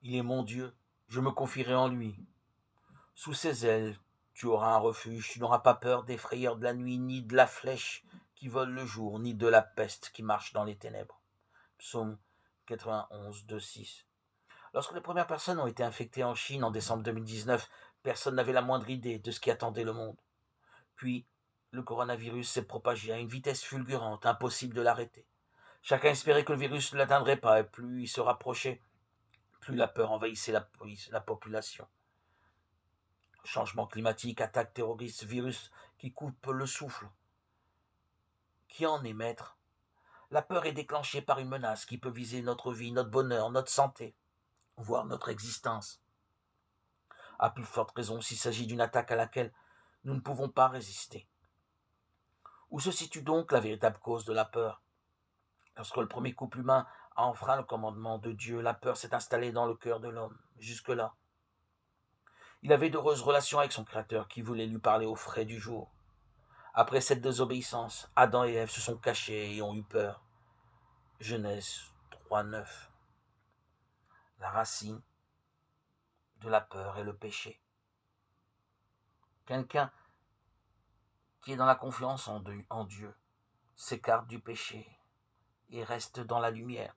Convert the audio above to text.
Il est mon Dieu, je me confierai en lui. Sous ses ailes, tu auras un refuge, tu n'auras pas peur des frayeurs de la nuit, ni de la flèche qui vole le jour, ni de la peste qui marche dans les ténèbres. Psaume 91, 2, 6. Lorsque les premières personnes ont été infectées en Chine en décembre 2019, personne n'avait la moindre idée de ce qui attendait le monde. Puis, le coronavirus s'est propagé à une vitesse fulgurante, impossible de l'arrêter. Chacun espérait que le virus ne l'atteindrait pas, et plus il se rapprochait, plus la peur envahissait la population. Changement climatique, attaques terroristes, virus qui coupent le souffle. Qui en est maître? La peur est déclenchée par une menace qui peut viser notre vie, notre bonheur, notre santé, voire notre existence. À plus forte raison s'il s'agit d'une attaque à laquelle nous ne pouvons pas résister. Où se situe donc la véritable cause de la peur? Lorsque le premier couple humain a enfreint le commandement de Dieu, la peur s'est installée dans le cœur de l'homme. Jusque-là, il avait d'heureuses relations avec son Créateur qui voulait lui parler au frais du jour. Après cette désobéissance, Adam et Ève se sont cachés et ont eu peur. Genèse 3:9. La racine de la peur est le péché. Quelqu'un qui est dans la confiance en Dieu s'écarte du péché et reste dans la lumière.